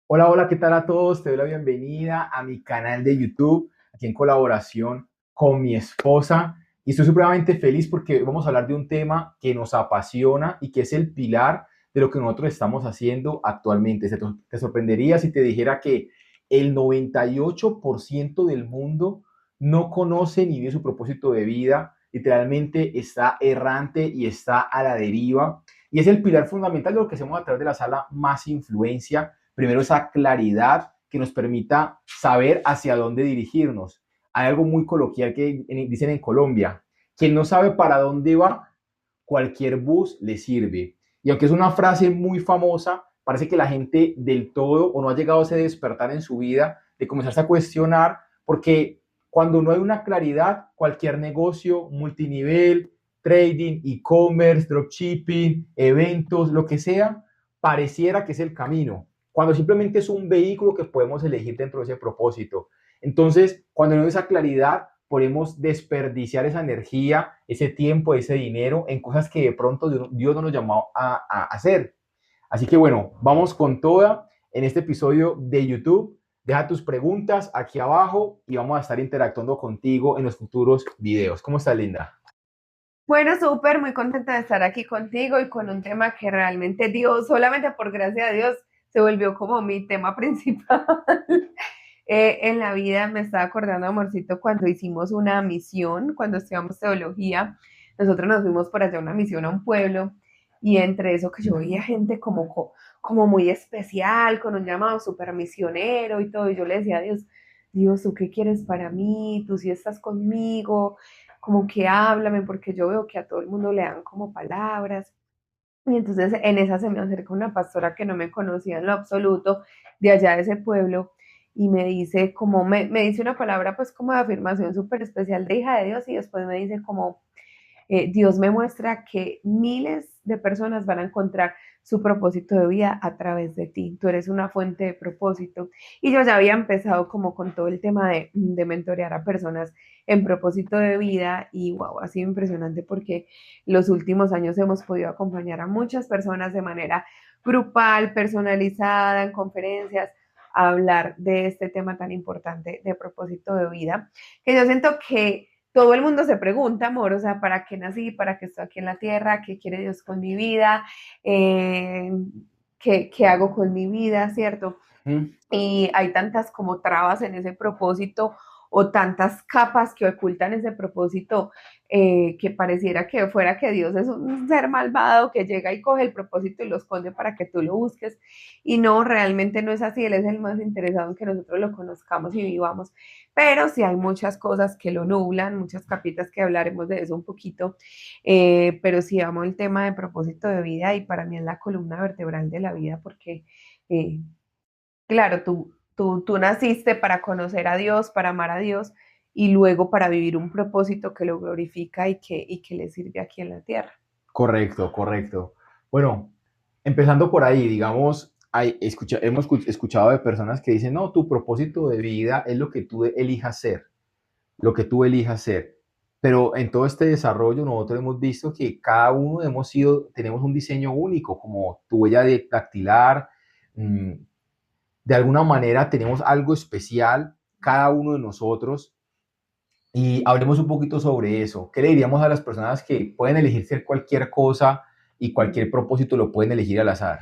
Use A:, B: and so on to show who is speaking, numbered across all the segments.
A: Hola, hola, ¿qué tal a todos? Te doy la bienvenida a mi canal de YouTube, aquí en colaboración con mi esposa. Y estoy supremamente feliz porque vamos a hablar de un tema que nos apasiona y que es el pilar de lo que nosotros estamos haciendo actualmente. Te sorprendería si te dijera que el 98% del mundo no conoce ni vive su propósito de vida, literalmente está errante y está a la deriva. Y es el pilar fundamental de lo que hacemos a través de la sala Más Influencia. Primero, esa claridad que nos permita saber hacia dónde dirigirnos. Hay algo muy coloquial que dicen en Colombia: quien no sabe para dónde va, cualquier bus le sirve. Y aunque es una frase muy famosa, parece que la gente del todo o no ha llegado a ese despertar en su vida de comenzarse a cuestionar, porque cuando no hay una claridad, cualquier negocio multinivel, trading, e-commerce, dropshipping, eventos, lo que sea, pareciera que es el camino, cuando simplemente es un vehículo que podemos elegir dentro de ese propósito. Entonces, cuando no hay esa claridad, podemos desperdiciar esa energía, ese tiempo, ese dinero en cosas que de pronto Dios no nos llamó a hacer. Así que bueno, vamos con toda en este episodio de YouTube. Deja tus preguntas aquí abajo y vamos a estar interactuando contigo en los futuros videos. ¿Cómo estás, Linda?
B: Bueno, súper, muy contenta de estar aquí contigo y con un tema que realmente Dios, solamente por gracia de Dios, se volvió como mi tema principal. En la vida me estaba acordando, amorcito, cuando hicimos una misión, cuando estudiamos teología, nosotros nos fuimos por allá a una misión a un pueblo y entre eso que yo veía gente como muy especial, con un llamado súper misionero y todo, y yo le decía a Dios, Dios, ¿tú qué quieres para mí? ¿Tú sí estás conmigo? Como que háblame, porque yo veo que a todo el mundo le dan como palabras. Y entonces en esa se me acerca una pastora que no me conocía en lo absoluto de allá de ese pueblo y me dice me dice una palabra pues como de afirmación súper especial de hija de Dios y después me dice como Dios me muestra que miles de personas van a encontrar su propósito de vida a través de ti. Tú eres una fuente de propósito. Y yo ya había empezado como con todo el tema de mentorear a personas en propósito de vida y wow, ha sido impresionante porque los últimos años hemos podido acompañar a muchas personas de manera grupal, personalizada, en conferencias, a hablar de este tema tan importante de propósito de vida, que yo siento que todo el mundo se pregunta, amor, o sea, ¿para qué nací? ¿Para qué estoy aquí en la tierra? ¿Qué quiere Dios con mi vida? Eh, ¿Qué hago con mi vida? ¿Cierto?
A: ¿Mm?
B: Y hay tantas como trabas en ese propósito o tantas capas que ocultan ese propósito que pareciera que fuera que Dios es un ser malvado que llega y coge el propósito y lo esconde para que tú lo busques. Y no, realmente no es así. Él es el más interesado en que nosotros lo conozcamos y vivamos. Pero sí hay muchas cosas que lo nublan, muchas capitas que hablaremos de eso un poquito. Pero sí amo el tema de propósito de vida y para mí es la columna vertebral de la vida porque eh, claro, tú naciste para conocer a Dios, para amar a Dios y luego para vivir un propósito que lo glorifica y que le sirve aquí en la tierra.
A: Correcto, correcto. Bueno, empezando por ahí, digamos, hemos escuchado de personas que dicen, no, tu propósito de vida es lo que tú elijas ser, lo que tú elijas ser. Pero en todo este desarrollo nosotros hemos visto que cada uno tenemos un diseño único, como tu huella dactilar, mm, de alguna manera tenemos algo especial, cada uno de nosotros, y hablemos un poquito sobre eso. ¿Qué le diríamos a las personas que pueden elegir ser cualquier cosa y cualquier propósito lo pueden elegir al azar?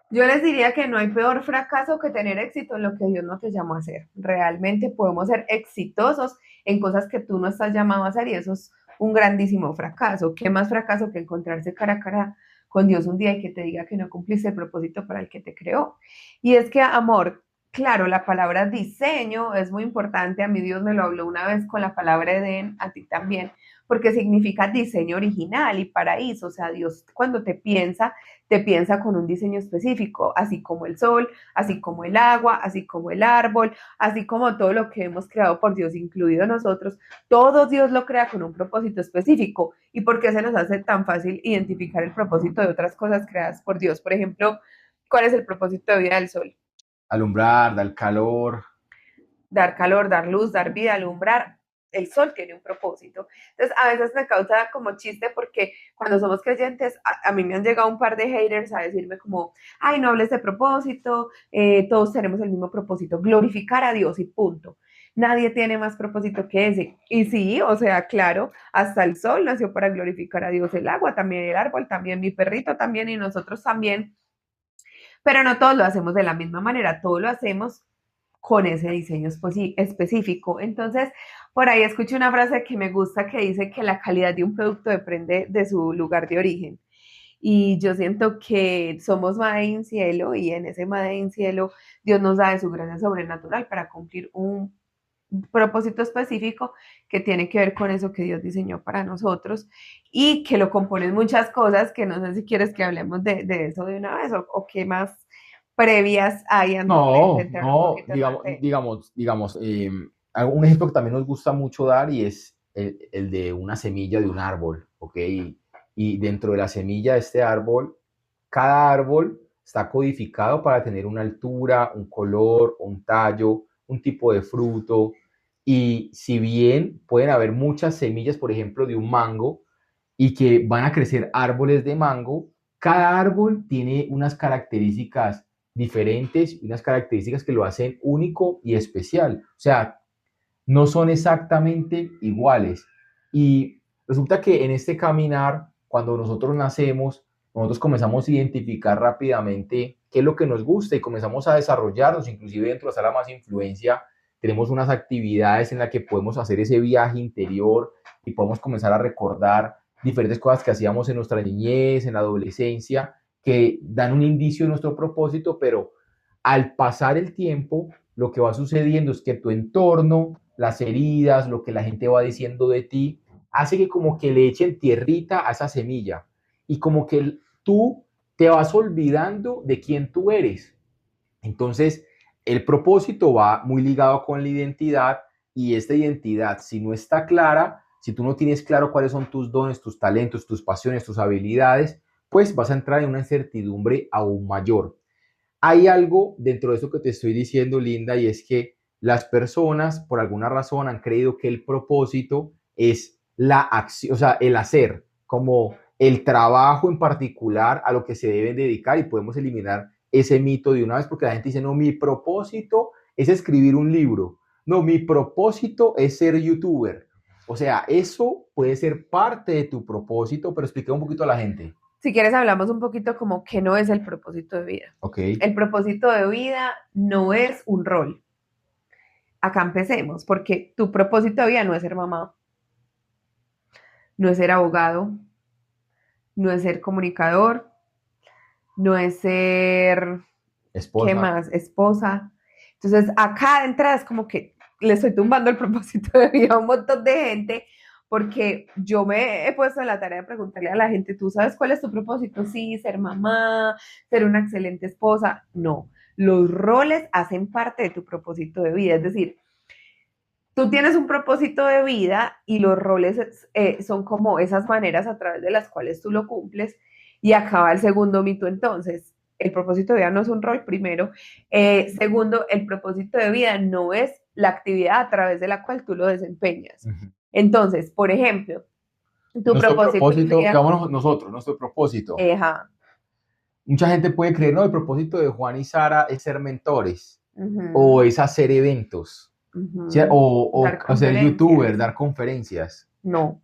B: Yo les diría que no hay peor fracaso que tener éxito en lo que Dios no te llamó a hacer. Realmente podemos ser exitosos en cosas que tú no estás llamado a hacer y eso es un grandísimo fracaso. ¿Qué más fracaso que encontrarse cara a cara con Dios un día y que te diga que no cumpliste el propósito para el que te creó? Y es que, amor, claro, la palabra diseño es muy importante. A mí Dios me lo habló una vez con la palabra Edén, a ti también, porque significa diseño original y paraíso. O sea, Dios cuando te piensa con un diseño específico, así como el sol, así como el agua, así como el árbol, así como todo lo que hemos creado por Dios, incluido nosotros, todo Dios lo crea con un propósito específico. ¿Y por qué se nos hace tan fácil identificar el propósito de otras cosas creadas por Dios? Por ejemplo, ¿cuál es el propósito de vida del sol?
A: Alumbrar, dar calor.
B: Dar calor, dar luz, dar vida, alumbrar. el sol tiene un propósito. Entonces, a veces me causa como chiste porque cuando somos creyentes, a mí me han llegado un par de haters a decirme como, ay, no hables de propósito, todos tenemos el mismo propósito, glorificar a Dios y punto. Nadie tiene más propósito que ese. Y sí, o sea, claro, hasta el sol nació para glorificar a Dios, el agua también, el árbol también, mi perrito también y nosotros también, pero no todos lo hacemos de la misma manera, todos lo hacemos con ese diseño específico. Entonces, por ahí escuché una frase que me gusta que dice que la calidad de un producto depende de su lugar de origen. Y yo siento que somos Made in Cielo y en ese Made in Cielo Dios nos da de su gracia sobrenatural para cumplir un propósito específico que tiene que ver con eso que Dios diseñó para nosotros y que lo componen muchas cosas que no sé si quieres que hablemos de eso de una vez o qué más previas hay antes de
A: No,
B: entrar un
A: no,
B: poquito en materia.
A: un ejemplo que también nos gusta mucho dar y es el de una semilla de un árbol, ¿ok? Y dentro de la semilla de este árbol, cada árbol está codificado para tener una altura, un color, un tallo, un tipo de fruto. Y si bien pueden haber muchas semillas, por ejemplo, de un mango, y que van a crecer árboles de mango, cada árbol tiene unas características diferentes y unas características que lo hacen único y especial. O sea, no son exactamente iguales. Y resulta que en este caminar, cuando nosotros nacemos, nosotros comenzamos a identificar rápidamente qué es lo que nos gusta y comenzamos a desarrollarnos, inclusive dentro de la sala más influencia, tenemos unas actividades en las que podemos hacer ese viaje interior y podemos comenzar a recordar diferentes cosas que hacíamos en nuestra niñez, en la adolescencia, que dan un indicio de nuestro propósito, pero al pasar el tiempo, lo que va sucediendo es que tu entorno, las heridas, lo que la gente va diciendo de ti, hace que como que le echen tierrita a esa semilla y como que tú te vas olvidando de quién tú eres. Entonces, el propósito va muy ligado con la identidad y esta identidad, si no está clara, si tú no tienes claro cuáles son tus dones, tus talentos, tus pasiones, tus habilidades, pues vas a entrar en una incertidumbre aún mayor. Hay algo dentro de eso que te estoy diciendo, Linda, y es que las personas, por alguna razón, han creído que el propósito es la acción, o sea, el hacer, como el trabajo en particular a lo que se deben dedicar y podemos eliminar ese mito de una vez porque la gente dice, no, mi propósito es escribir un libro, no, mi propósito es ser youtuber. O sea, eso puede ser parte de tu propósito, pero explica un poquito a la gente.
B: Si quieres, hablamos un poquito como qué no es el propósito de vida.
A: Ok.
B: El propósito de vida no es un rol. Acá empecemos, porque tu propósito de vida no es ser mamá, no es ser abogado, no es ser comunicador, no es ser, ¿qué
A: Esposa.
B: más? Esposa. Entonces, acá de entrada es como que le estoy tumbando el propósito de vida a un montón de gente, porque yo me he puesto en la tarea de preguntarle a la gente, ¿tú sabes cuál es tu propósito? Sí, ser mamá, ser una excelente esposa. No, los roles hacen parte de tu propósito de vida, es decir, tú tienes un propósito de vida y los roles son como esas maneras a través de las cuales tú lo cumples y acaba el segundo mito entonces. El propósito de vida no es un rol primero. Segundo, el propósito de vida no es la actividad a través de la cual tú lo desempeñas.
A: Uh-huh.
B: Entonces, por ejemplo, tu
A: Nuestro
B: propósito de
A: propósito,
B: vida,
A: vámonos nosotros, nuestro propósito.
B: eja,
A: Mucha gente puede creer, no, el propósito de Juan y Sara es ser mentores o
B: uh-huh,
A: es hacer eventos, ¿sí?
B: uh-huh, dar
A: O ser youtuber,
B: conferencias.
A: dar conferencias.
B: No,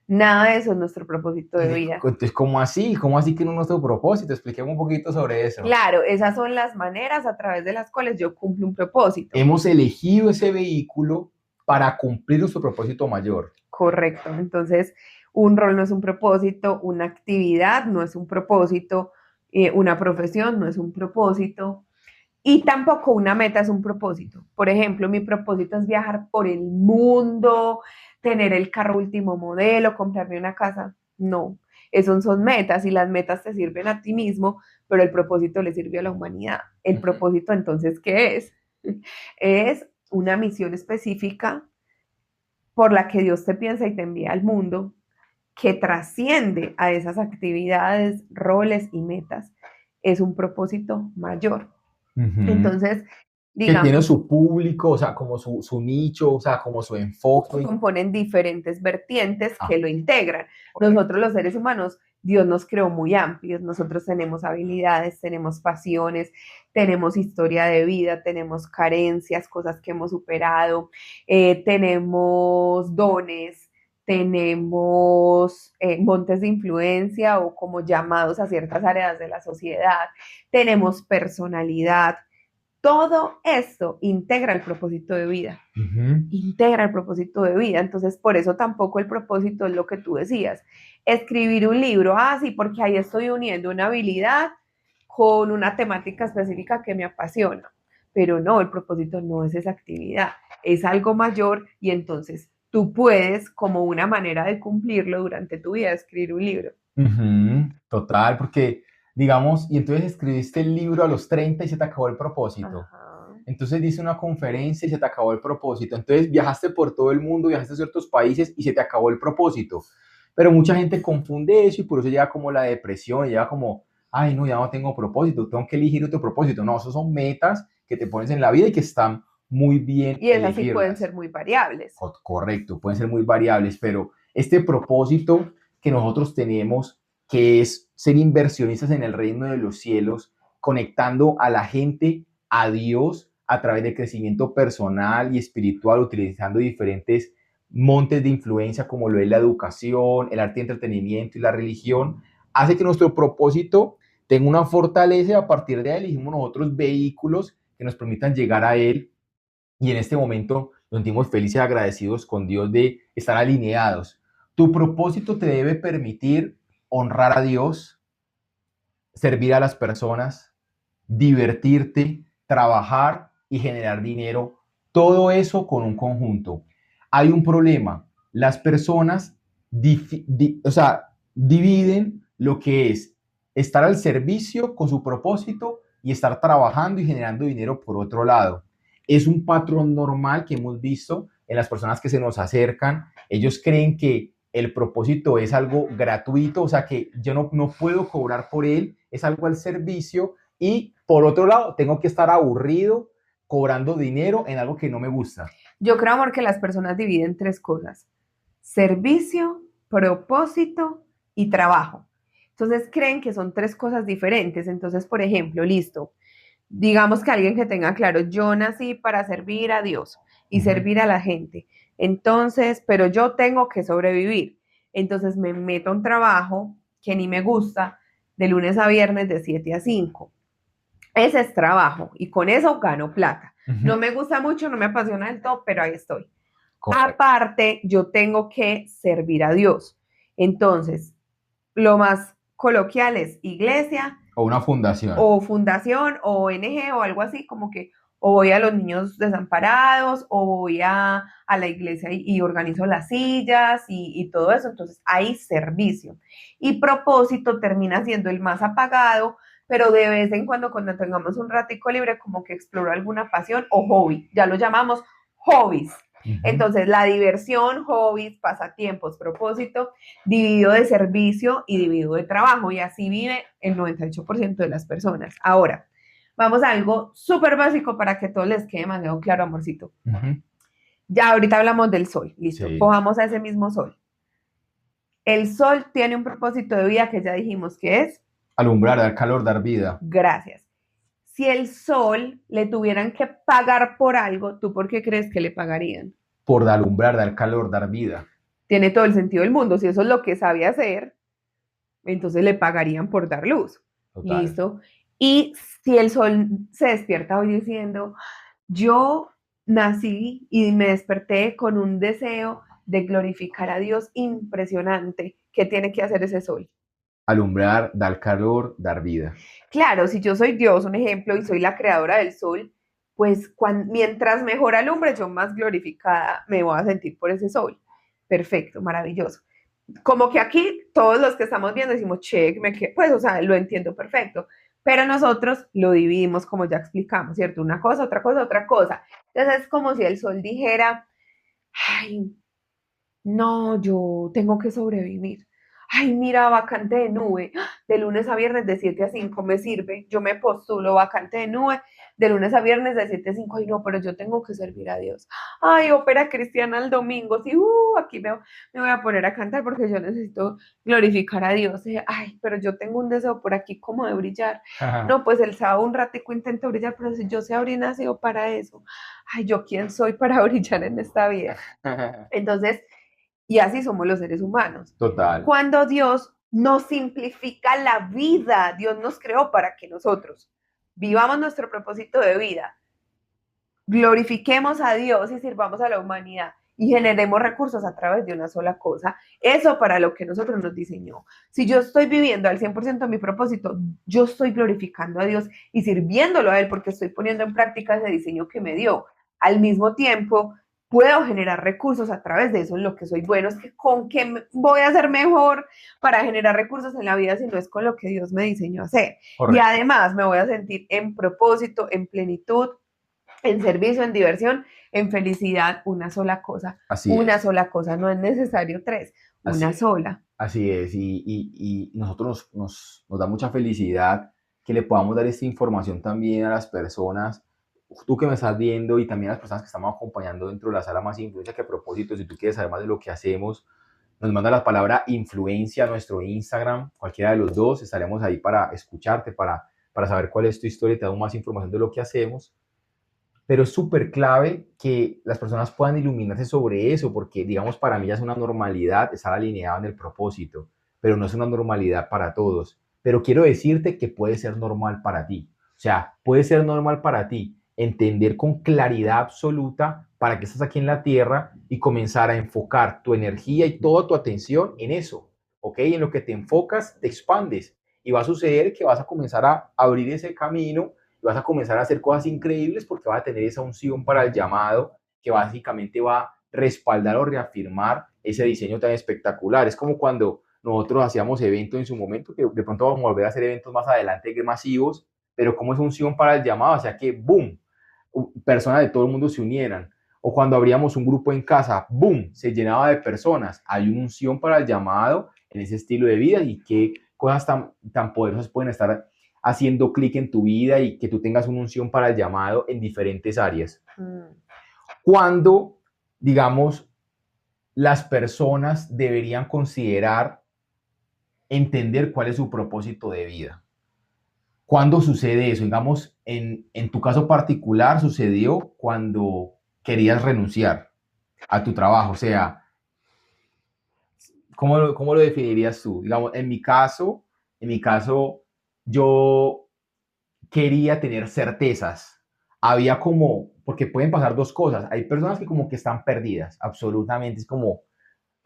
B: nada de eso es nuestro propósito de vida.
A: Entonces, ¿cómo así? ¿Cómo así que no es nuestro propósito? Expliquemos un poquito sobre eso.
B: Claro, esas son las maneras a través de las cuales yo cumplo un propósito.
A: Hemos elegido ese vehículo para cumplir nuestro propósito mayor.
B: Correcto. Entonces, un rol no es un propósito, una actividad no es un propósito, una profesión no es un propósito y tampoco una meta es un propósito. Por ejemplo, mi propósito es viajar por el mundo, tener el carro último modelo, comprarme una casa. No, esos son metas y las metas te sirven a ti mismo, pero el propósito le sirve a la humanidad. El propósito entonces, ¿qué es? Es una misión específica por la que Dios te piensa y te envía al mundo, que trasciende a esas actividades, roles y metas. Es un propósito mayor.
A: Uh-huh.
B: Entonces,
A: que tiene
B: Digamos,
A: su público, o sea, como su nicho, o sea, como su enfoque.
B: componen diferentes vertientes
A: Ah,
B: que lo integran.
A: correcto.
B: Nosotros los seres humanos, Dios nos creó muy amplios, nosotros tenemos habilidades, tenemos pasiones, tenemos historia de vida, tenemos carencias, cosas que hemos superado, tenemos dones, tenemos montes de influencia o como llamados a ciertas áreas de la sociedad, tenemos personalidad. Todo esto integra el propósito de vida,
A: Ujú.
B: integra el propósito de vida. Entonces, por eso tampoco el propósito es lo que tú decías. Escribir un libro, sí, porque ahí estoy uniendo una habilidad con una temática específica que me apasiona. Pero no, el propósito no es esa actividad, es algo mayor y entonces tú puedes, como una manera de cumplirlo durante tu vida, escribir un libro.
A: Ujú, total, porque digamos, y entonces escribiste el libro a los 30 y se te acabó el propósito.
B: Ajá.
A: Entonces dice una conferencia y se te acabó el propósito. Entonces viajaste por todo el mundo, viajaste a ciertos países y se te acabó el propósito. Pero mucha gente confunde eso y por eso llega como la depresión, llega como, ay, no, ya no tengo propósito, tengo que elegir otro propósito. No, esos son metas que te pones en la vida y que están muy bien
B: Y esas sí pueden ser
A: elegirlas.
B: muy variables.
A: Correcto, pueden ser muy variables, pero este propósito que nosotros tenemos, que es ser inversionistas en el reino de los cielos, conectando a la gente a Dios a través de crecimiento personal y espiritual, utilizando diferentes montes de influencia como lo es la educación, el arte y entretenimiento y la religión, hace que nuestro propósito tenga una fortaleza y a partir de ahí elegimos nosotros vehículos que nos permitan llegar a él y en este momento nos sentimos felices y agradecidos con Dios de estar alineados. Tu propósito te debe permitir honrar a Dios, servir a las personas, divertirte, trabajar y generar dinero. Todo eso con un conjunto. Hay un problema. Las personas o sea, dividen lo que es estar al servicio con su propósito y estar trabajando y generando dinero por otro lado. Es un patrón normal que hemos visto en las personas que se nos acercan. Ellos creen que el propósito es algo gratuito, o sea que yo no puedo cobrar por él, es algo al servicio y por otro lado tengo que estar aburrido cobrando dinero en algo que no me gusta.
B: Yo creo, amor, que las personas dividen tres cosas: servicio, propósito y trabajo. Entonces creen que son tres cosas diferentes. Entonces, por ejemplo, listo, digamos que alguien que tenga claro, yo nací para servir a Dios y
A: Uh -huh.
B: servir a la gente. Entonces, pero yo tengo que sobrevivir. Entonces me meto a un trabajo que ni me gusta de lunes a viernes de 7 a 5. Ese es trabajo y con eso gano plata.
A: Uh
B: No
A: -huh.
B: me gusta mucho, no me apasiona del todo, pero ahí estoy.
A: Correcto.
B: Aparte, yo tengo que servir a Dios. Entonces, lo más coloquial es iglesia
A: O una fundación.
B: o fundación o ONG o algo así, como que o voy a los niños desamparados o voy a la iglesia y organizo las sillas y todo eso. Entonces hay servicio. Y propósito termina siendo el más apagado, pero de vez en cuando tengamos un ratico libre, como que exploro alguna pasión o hobby. Ya lo llamamos hobbies.
A: Uh -huh.
B: Entonces, la diversión, hobbies, pasatiempos, propósito, dividido de servicio y dividido de trabajo. Y así vive el 98% de las personas. Ahora, vamos a algo súper básico para que todo les quede demasiado claro, amorcito.
A: Uh -huh.
B: Ya ahorita hablamos del sol, listo.
A: Sí.
B: Cojamos a ese mismo sol. El sol tiene un propósito de vida que ya dijimos que es
A: Alumbrar, dar calor, dar vida.
B: gracias. Si el sol le tuvieran que pagar por algo, ¿tú por qué crees que le pagarían?
A: Por alumbrar, dar calor, dar vida.
B: Tiene todo el sentido del mundo. Si eso es lo que sabe hacer, entonces le pagarían por dar luz.
A: Total.
B: ¿Listo? Y si el sol se despierta hoy diciendo, yo nací y me desperté con un deseo de glorificar a Dios impresionante, ¿qué tiene que hacer ese sol?
A: Alumbrar, dar calor, dar vida.
B: Claro, si yo soy Dios, un ejemplo, y soy la creadora del sol, pues mientras mejor alumbre, yo más glorificada me voy a sentir por ese sol. Perfecto, maravilloso. Como que aquí todos los que estamos viendo decimos, check, pues, o sea, lo entiendo perfecto, pero nosotros lo dividimos como ya explicamos, ¿cierto? Una cosa, otra cosa, otra cosa. Entonces es como si el sol dijera, ay, no, yo tengo que sobrevivir. ay, mira, vacante de nube, de lunes a viernes de 7 a 5 me sirve, yo me postulo vacante de nube, de lunes a viernes de 7 a 5, ay no, pero yo tengo que servir a Dios. Ay, ópera cristiana el domingo, sí, aquí me voy a poner a cantar porque yo necesito glorificar a Dios. Ay, pero yo tengo un deseo por aquí como de brillar.
A: Ajá.
B: No, pues el sábado un ratico intento brillar, pero si yo se habría nacido para eso, ay, yo quién soy para brillar en esta vida. Entonces, y así somos los seres humanos.
A: Total.
B: Cuando Dios nos simplifica la vida, Dios nos creó para que nosotros vivamos nuestro propósito de vida, glorifiquemos a Dios y sirvamos a la humanidad y generemos recursos a través de una sola cosa. Eso para lo que nosotros nos diseñó. Si yo estoy viviendo al 100% mi propósito, yo estoy glorificando a Dios y sirviéndolo a Él porque estoy poniendo en práctica ese diseño que me dio. Al mismo tiempo, puedo generar recursos a través de eso en lo que soy bueno. Es que con qué voy a ser mejor para generar recursos en la vida si no es con lo que Dios me diseñó a hacer. Y
A: Correcto.
B: además me voy a sentir en propósito, en plenitud, en servicio, en diversión, en felicidad,
A: Así
B: una
A: es.
B: sola cosa, no es necesario tres, una
A: Así,
B: sola.
A: así es. Y nosotros nos da mucha felicidad que le podamos dar esta información también a las personas. Tú que me estás viendo y también a las personas que estamos acompañando dentro de la sala Más Influencia que a propósito, si tú quieres saber más de lo que hacemos, nos manda la palabra influencia a nuestro Instagram, cualquiera de los dos, estaremos ahí para escucharte, para saber cuál es tu historia y te damos más información de lo que hacemos. Pero es súper clave que las personas puedan iluminarse sobre eso, porque digamos para mí ya es una normalidad estar alineado en el propósito, pero no es una normalidad para todos. Pero quiero decirte que puede ser normal para ti. O sea, puede ser normal para ti entender con claridad absoluta para qué estás aquí en la tierra y comenzar a enfocar tu energía y toda tu atención en eso, ¿ok? En lo que te enfocas, te expandes y va a suceder que vas a comenzar a abrir ese camino y vas a comenzar a hacer cosas increíbles porque vas a tener esa unción para el llamado que básicamente va a respaldar o reafirmar ese diseño tan espectacular. Es como cuando nosotros hacíamos eventos en su momento, que de pronto vamos a volver a hacer eventos más adelante masivos, pero como es unción para el llamado, o sea que, boom, personas de todo el mundo se unieran. O cuando abríamos un grupo en casa, boom, se llenaba de personas. Hay una unción para el llamado en ese estilo de vida y qué cosas tan poderosas pueden estar haciendo clic en tu vida y que tú tengas una unción para el llamado en diferentes áreas. Cuando, digamos, las personas deberían considerar entender cuál es su propósito de vida. ¿Cuándo sucede eso? Digamos, en tu caso particular sucedió cuando querías renunciar a tu trabajo. O sea, ¿cómo lo definirías tú? Digamos, en mi caso, yo quería tener certezas. Había como, porque pueden pasar dos cosas. Hay personas que como que están perdidas, absolutamente, es como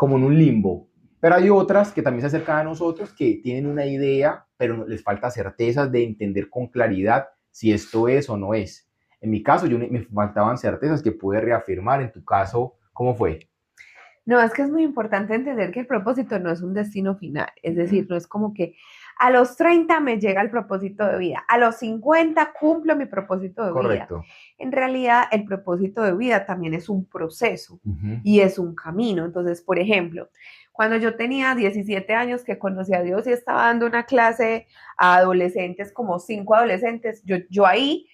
A: en un limbo. Pero hay otras que también se acercan a nosotros que tienen una idea, pero les falta certezas de entender con claridad si esto es o no es. En mi caso, me faltaban certezas que pude reafirmar. En tu caso, ¿cómo fue?
B: No, es que es muy importante entender que el propósito no es un destino final, es decir, no es como que a los 30 me llega el propósito de vida, a los 50 cumplo mi propósito de vida.
A: Correcto.
B: En realidad, el propósito de vida también es un proceso
A: Ujú.
B: y es un camino. Entonces, por ejemplo, cuando yo tenía 17 años que conocí a Dios y estaba dando una clase a adolescentes, como 5 adolescentes, yo ahí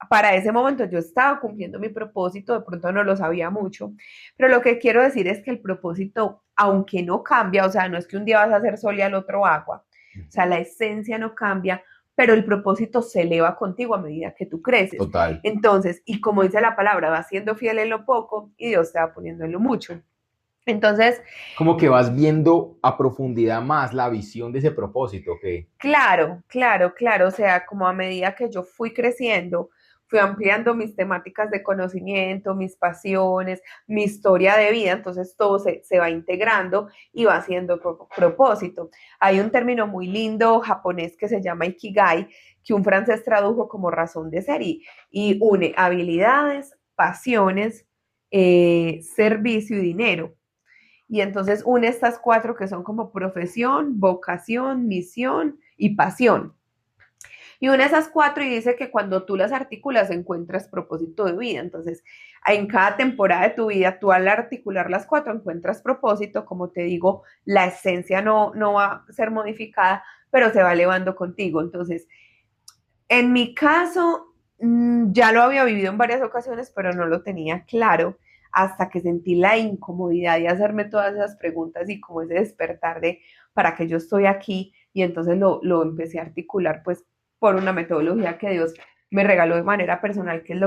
B: para ese momento yo estaba cumpliendo mi propósito, de pronto no lo sabía mucho, pero lo que quiero decir es que el propósito, aunque no cambia, o sea, no es que un día vas a hacer sol y al otro agua, o sea, la esencia no cambia, pero el propósito se eleva contigo a medida que tú creces.
A: Total.
B: Entonces, y como dice la palabra, vas siendo fiel en lo poco y Dios te va poniendo en lo mucho. Entonces,
A: Como que vas viendo a profundidad más la visión de ese propósito, que
B: claro, claro, claro. O sea, como a medida que yo fui creciendo, fui ampliando mis temáticas de conocimiento, mis pasiones, mi historia de vida, entonces todo se va integrando y va haciendo propósito. Hay un término muy lindo japonés que se llama Ikigai, que un francés tradujo como razón de ser y une habilidades, pasiones, servicio y dinero. Y entonces une estas cuatro que son como profesión, vocación, misión y pasión. Y une esas cuatro y dice que cuando tú las articulas encuentras propósito de vida. Entonces, en cada temporada de tu vida, tú al articular las cuatro encuentras propósito. Como te digo, la esencia no va a ser modificada, pero se va elevando contigo. Entonces, en mi caso, ya lo había vivido en varias ocasiones, pero no lo tenía claro hasta que sentí la incomodidad de hacerme todas esas preguntas y como ese despertar de para qué yo estoy aquí. Y entonces lo empecé a articular pues por una metodología que Dios me regaló de manera personal, que es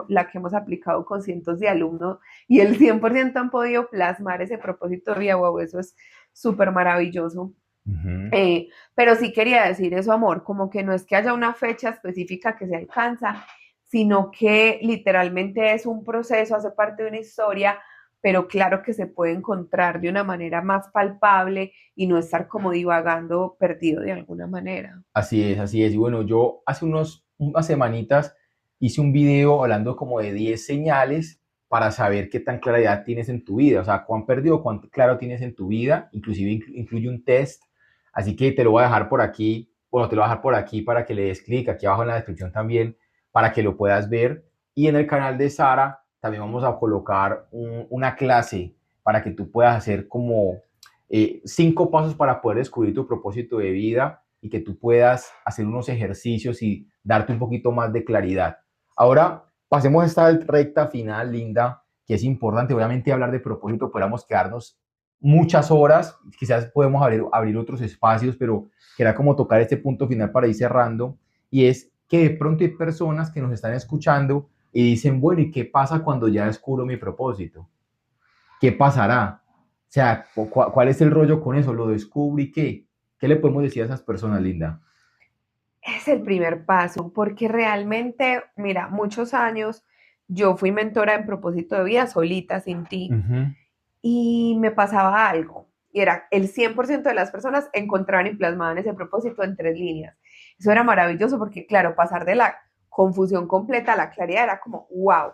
B: la que hemos aplicado con cientos de alumnos y el 100% han podido plasmar ese propósito de vida. Wow, eso es súper maravilloso.
A: Ujú.
B: Pero sí quería decir eso, amor, como que no es que haya una fecha específica que se alcanza, sino que literalmente es un proceso, hace parte de una historia, pero claro que se puede encontrar de una manera más palpable y no estar como divagando perdido de alguna manera.
A: Así es, así es. Y bueno, yo hace unas semanitas hice un video hablando como de 10 señales para saber qué tan claridad tienes en tu vida, o sea, cuán perdido, cuán claro tienes en tu vida, inclusive incluye un test, así que te lo voy a dejar por aquí, bueno, te lo voy a dejar por aquí para que le des clic, aquí abajo en la descripción también, para que lo puedas ver. Y en el canal de Sara también vamos a colocar una clase para que tú puedas hacer como 5 pasos para poder descubrir tu propósito de vida y que tú puedas hacer unos ejercicios y darte un poquito más de claridad. Ahora, pasemos a esta recta final, Linda, que es importante. Obviamente, hablar de propósito, podríamos quedarnos muchas horas, quizás podemos abrir otros espacios, pero quería como tocar este punto final para ir cerrando, y es que de pronto hay personas que nos están escuchando y dicen, bueno, ¿y qué pasa cuando ya descubro mi propósito? ¿Qué pasará? O sea, ¿cuál es el rollo con eso? ¿Lo descubrí? ¿Qué? ¿Qué le podemos decir a esas personas, Linda?
B: Es el primer paso, porque realmente, mira, muchos años yo fui mentora en propósito de vida solita, sin ti,
A: Ujú.
B: y me pasaba algo. Y era el 100% de las personas encontraban y plasmaban ese propósito en 3 líneas. Eso era maravilloso porque, claro, pasar de la confusión completa a la claridad era como, wow.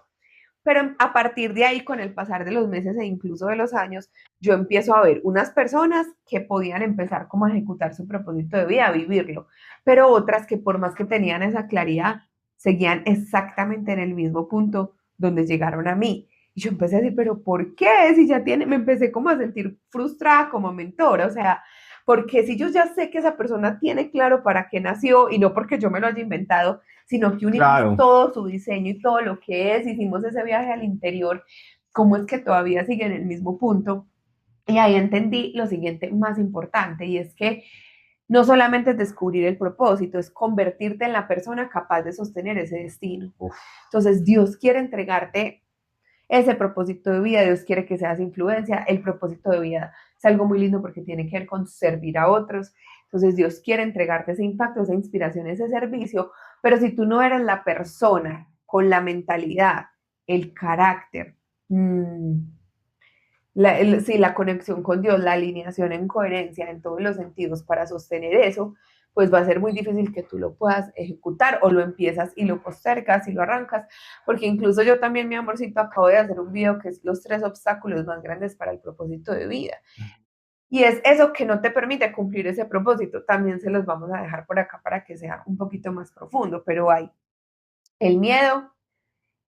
B: Pero a partir de ahí, con el pasar de los meses e incluso de los años, yo empiezo a ver unas personas que podían empezar como a ejecutar su propósito de vida, a vivirlo, pero otras que por más que tenían esa claridad, seguían exactamente en el mismo punto donde llegaron a mí. Y yo empecé a decir, pero ¿por qué? Si ya tiene, me empecé como a sentir frustrada como mentora, o sea, porque si yo ya sé que esa persona tiene claro para qué nació y no porque yo me lo haya inventado, sino que unimos
A: Claro.
B: todo su diseño y todo lo que es, hicimos ese viaje al interior, cómo es que todavía sigue en el mismo punto. Y ahí entendí lo siguiente más importante, y es que no solamente es descubrir el propósito, es convertirte en la persona capaz de sostener ese destino.
A: Uf.
B: Entonces, Dios quiere entregarte ese propósito de vida, Dios quiere que seas influencia. El propósito de vida es algo muy lindo porque tiene que ver con servir a otros. Entonces Dios quiere entregarte ese impacto, esa inspiración, ese servicio, pero si tú no eres la persona con la mentalidad, el carácter, mmm, sí, la conexión con Dios, la alineación en coherencia en todos los sentidos para sostener eso, pues va a ser muy difícil que tú lo puedas ejecutar o lo empiezas y lo postergas y lo arrancas, porque incluso yo también, mi amorcito, acabo de hacer un video que es los 3 obstáculos más grandes para el propósito de vida. Y es eso que no te permite cumplir ese propósito. También se los vamos a dejar por acá para que sea un poquito más profundo, pero hay el miedo,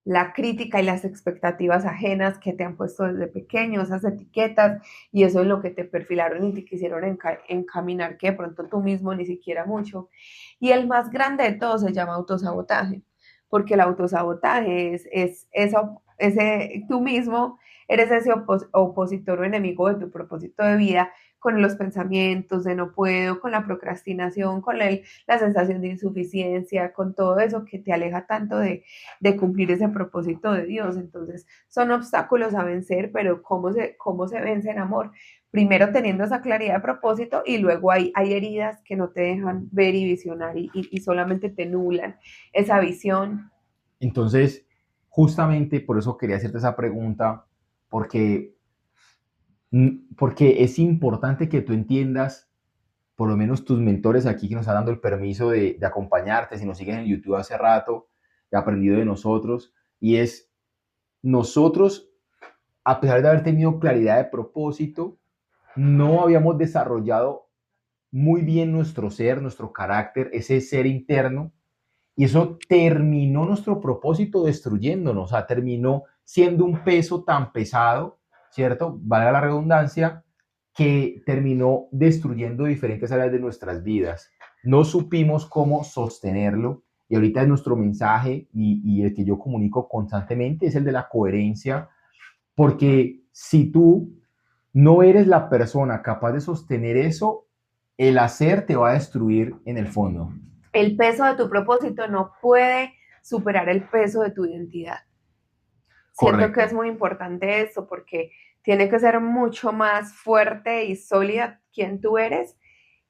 B: la crítica y las expectativas ajenas que te han puesto desde pequeño, esas etiquetas, y eso es lo que te perfilaron y te quisieron encaminar, que de pronto tú mismo ni siquiera mucho. Y el más grande de todos se llama autosabotaje, porque el autosabotaje es ese, tú mismo eres ese opositor o enemigo de tu propósito de vida, con los pensamientos de no puedo, con la procrastinación, con la sensación de insuficiencia, con todo eso que te aleja tanto de cumplir ese propósito de Dios. Entonces, son obstáculos a vencer, pero cómo se vence en amor? Primero teniendo esa claridad de propósito, y luego hay heridas que no te dejan ver y visionar y solamente te nublan esa visión.
A: Entonces, justamente por eso quería hacerte esa pregunta, porque, porque es importante que tú entiendas, por lo menos tus mentores aquí que nos están dando el permiso de acompañarte, si nos siguen en YouTube hace rato, he aprendido de nosotros, y es nosotros, a pesar de haber tenido claridad de propósito, no habíamos desarrollado muy bien nuestro ser, nuestro carácter, ese ser interno, Y eso terminó nuestro propósito destruyéndonos, o sea, terminó siendo un peso tan pesado, ¿cierto? Valga la redundancia, que terminó destruyendo diferentes áreas de nuestras vidas. No supimos cómo sostenerlo y ahorita es nuestro mensaje y el que yo comunico constantemente es el de la coherencia, porque si tú no eres la persona capaz de sostener eso, el hacer te va a destruir en el fondo.
B: El peso de tu propósito no puede superar el peso de tu identidad. Siento que es
A: Correcto.
B: muy importante eso porque tiene que ser mucho más fuerte y sólida quien tú eres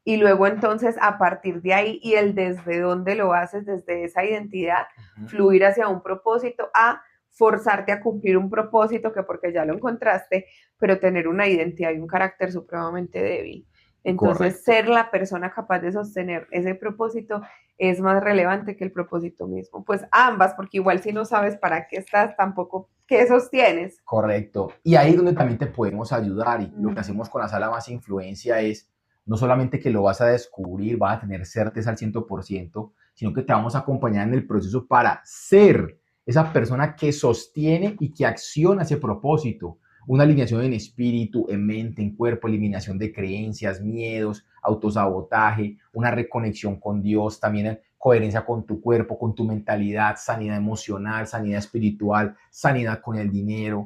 B: y luego entonces a partir de ahí y el desde dónde lo haces, desde esa identidad, fluir hacia un propósito, a forzarte a cumplir un propósito que porque ya lo encontraste, pero tener una identidad y un carácter supremamente débil. Entonces,
A: Correcto.
B: ser la persona capaz de sostener ese propósito es más relevante que el propósito mismo. Pues ambas, porque igual si no sabes para qué estás, tampoco qué sostienes.
A: Correcto. Y ahí es donde también te podemos ayudar. Y lo que hacemos con la sala más influencia es no solamente que lo vas a descubrir, vas a tener certeza al 100%, sino que te vamos a acompañar en el proceso para ser esa persona que sostiene y que acciona ese propósito. Una alineación en espíritu, en mente, en cuerpo, eliminación de creencias, miedos, autosabotaje, una reconexión con Dios, también coherencia con tu cuerpo, con tu mentalidad, sanidad emocional, sanidad espiritual, sanidad con el dinero,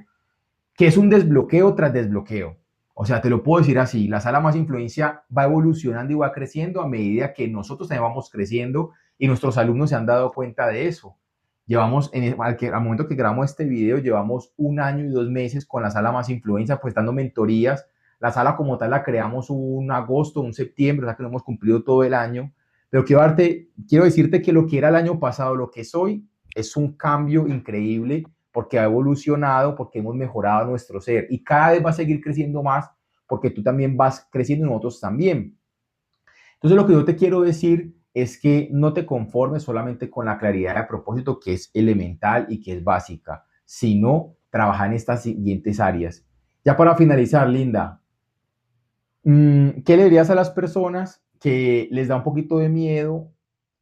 A: que es un desbloqueo tras desbloqueo. O sea, te lo puedo decir así, la sala más influencia va evolucionando y va creciendo a medida que nosotros también vamos creciendo y nuestros alumnos se han dado cuenta de eso. Llevamos, al momento que grabamos este video, llevamos 1 año y 2 meses con la sala más influencia, pues dando mentorías. La sala como tal la creamos un agosto, un septiembre, o sea que no hemos cumplido todo el año. Pero quiero decirte que lo que era el año pasado, lo que soy, es un cambio increíble porque ha evolucionado, porque hemos mejorado nuestro ser y cada vez va a seguir creciendo más porque tú también vas creciendo y nosotros también. Entonces lo que yo te quiero decir es que no te conformes solamente con la claridad de propósito que es elemental y que es básica, sino trabajar en estas siguientes áreas. Ya para finalizar, Linda, ¿qué le dirías a las personas que les da un poquito de miedo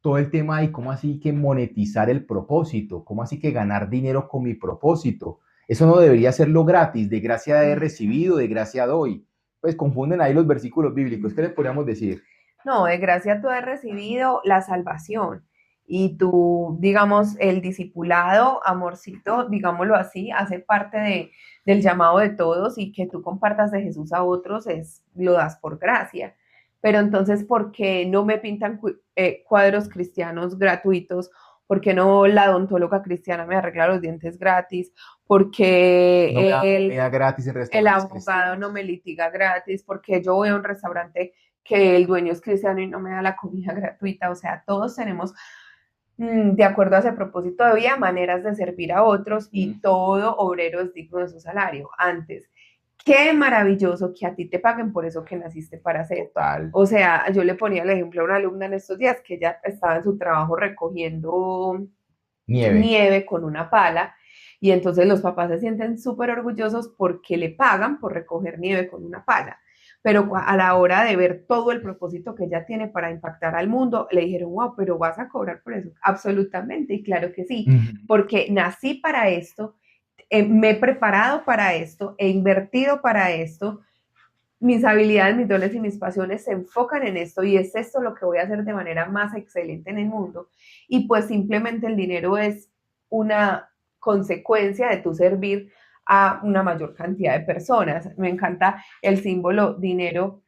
A: todo el tema de cómo así que monetizar el propósito? ¿Cómo así que ganar dinero con mi propósito? Eso no debería serlo gratis, de gracia he recibido, de gracia doy. Pues confunden ahí los versículos bíblicos. ¿Qué les podríamos decir?
B: No, de gracia tú has recibido la salvación y tú, digamos, el discipulado, amorcito, digámoslo así, hace parte del llamado de todos y que tú compartas de Jesús a otros lo das por gracia. Pero entonces, ¿por qué no me pintan cuadros cristianos gratuitos? ¿Por qué no la odontóloga cristiana me arregla los dientes gratis? ¿Por
A: No me
B: qué
A: dan comida gratis en
B: el
A: restaurantes
B: abogado no
A: cristianos.
B: me litiga gratis? ¿Por qué yo voy a un restaurante que el dueño es cristiano y no me da la comida gratuita? O sea, todos tenemos, de acuerdo a ese propósito de vida, maneras de servir a otros y todo obrero es digno de su salario. Antes, qué maravilloso que a ti te paguen por eso que naciste para hacer.
A: Total.
B: O sea, yo le ponía el ejemplo a una alumna en estos días que ella estaba en su trabajo recogiendo
A: Nieve.
B: nieve con una pala y entonces los papás se sienten súper orgullosos porque le pagan por recoger nieve con una pala. Pero a la hora de ver todo el propósito que ella tiene para impactar al mundo, le dijeron, wow, pero vas a cobrar por eso. Absolutamente, y claro que sí, porque nací para esto, me he preparado para esto, he invertido para esto, mis habilidades, mis dones y mis pasiones se enfocan en esto y es esto lo que voy a hacer de manera más excelente en el mundo. Y pues simplemente el dinero es una consecuencia de tu servir a una mayor cantidad de personas. Me encanta el símbolo dinero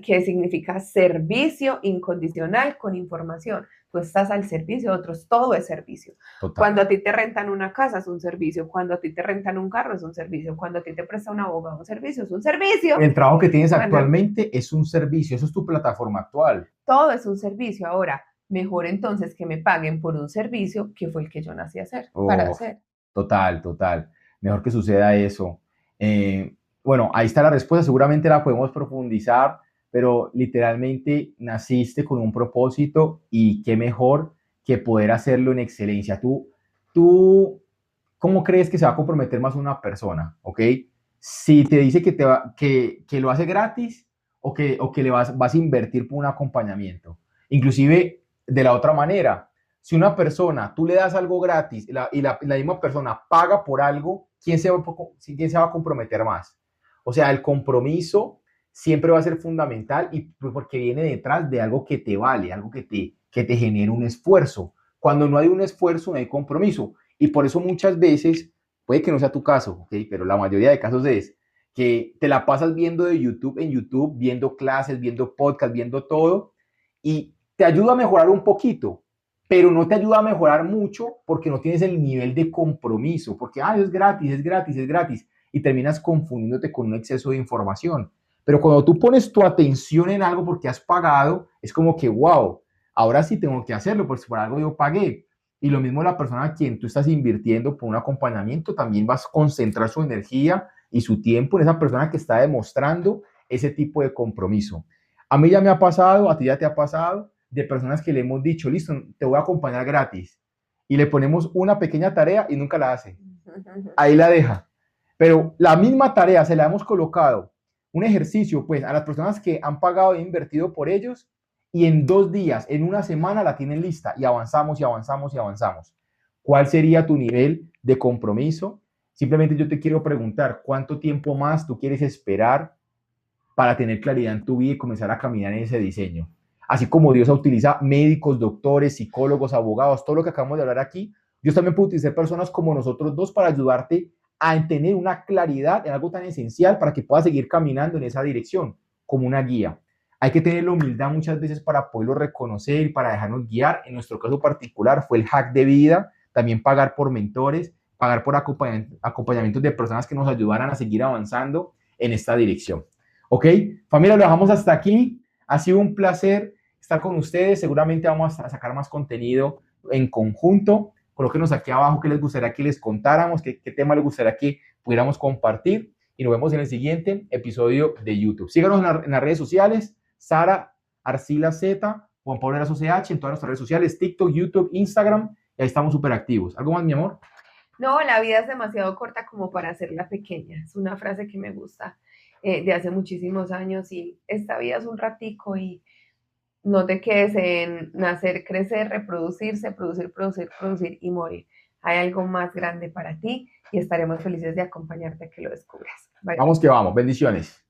B: que significa servicio incondicional con información. Tú estás al servicio de otros, todo es servicio.
A: Total.
B: Cuando a ti te rentan una casa es un servicio, cuando a ti te rentan un carro es un servicio, cuando a ti te presta un abogado un servicio es un servicio.
A: El trabajo que tienes
B: Cuando
A: actualmente es un servicio, eso es tu plataforma actual.
B: todo es un servicio. Ahora, mejor entonces que me paguen por un servicio que fue el que yo nací a hacer, para
A: Oh,
B: hacer.
A: total, total. Mejor que suceda eso. Bueno, ahí está la respuesta. Seguramente la podemos profundizar, pero literalmente naciste con un propósito y qué mejor que poder hacerlo en excelencia. Tú, ¿cómo crees que se va a comprometer más una persona? ¿Ok? Si te dice que lo hace gratis o que le vas a invertir por un acompañamiento. Inclusive de la otra manera. Si una persona, tú le das algo gratis y la misma persona paga por algo, ¿quién se va a comprometer más? O sea, el compromiso siempre va a ser fundamental y porque viene detrás de algo que te vale, algo que te genere un esfuerzo. Cuando no hay un esfuerzo, no hay compromiso. Y por eso muchas veces, puede que no sea tu caso, ¿ok? Pero la mayoría de casos es que te la pasas viendo de YouTube en YouTube, viendo clases, viendo podcasts, viendo todo, y te ayuda a mejorar un poquito, pero no te ayuda a mejorar mucho porque no tienes el nivel de compromiso, porque, es gratis, es gratis, es gratis, y terminas confundiéndote con un exceso de información. Pero cuando tú pones tu atención en algo porque has pagado, es como que, wow, ahora sí tengo que hacerlo, porque por algo yo pagué. Y lo mismo la persona a quien tú estás invirtiendo por un acompañamiento, también vas a concentrar su energía y su tiempo en esa persona que está demostrando ese tipo de compromiso. A mí ya me ha pasado, a ti ya te ha pasado, de personas que le hemos dicho, listo, te voy a acompañar gratis. Y le ponemos una pequeña tarea y nunca la hace. Ahí la deja. Pero la misma tarea se la hemos colocado, un ejercicio, pues, a las personas que han pagado e invertido por ellos y en 2 días, en una semana la tienen lista y avanzamos y avanzamos y avanzamos. ¿Cuál sería tu nivel de compromiso? Simplemente yo te quiero preguntar, ¿cuánto tiempo más tú quieres esperar para tener claridad en tu vida y comenzar a caminar en ese diseño? Así como Dios utiliza médicos, doctores, psicólogos, abogados, todo lo que acabamos de hablar aquí, Dios también puede utilizar personas como nosotros dos para ayudarte a tener una claridad en algo tan esencial para que puedas seguir caminando en esa dirección, como una guía. Hay que tener la humildad muchas veces para poderlo reconocer y para dejarnos guiar. En nuestro caso particular fue el hack de vida, también pagar por mentores, pagar por acompañamientos de personas que nos ayudaran a seguir avanzando en esta dirección. ¿Ok? Familia, lo dejamos hasta aquí. Ha sido un placer estar con ustedes. Seguramente vamos a sacar más contenido en conjunto. Colóquenos aquí abajo qué les gustaría que les contáramos, qué tema les gustaría que pudiéramos compartir. Y nos vemos en el siguiente episodio de YouTube. Síganos en las redes sociales, Sara Arcila Z, Juan Pablo Erazo CH, en todas nuestras redes sociales, TikTok, YouTube, Instagram. Y ahí estamos súper activos. ¿Algo más, mi amor?
B: No, la vida es demasiado corta como para hacerla pequeña. Es una frase que me gusta de hace muchísimos años y esta vida es un ratico y no te quedes en nacer, crecer, reproducirse, producir, producir, producir y morir. Hay algo más grande para ti y estaremos felices de acompañarte a que lo descubras. Bye, bye.
A: Vamos que vamos. Bendiciones.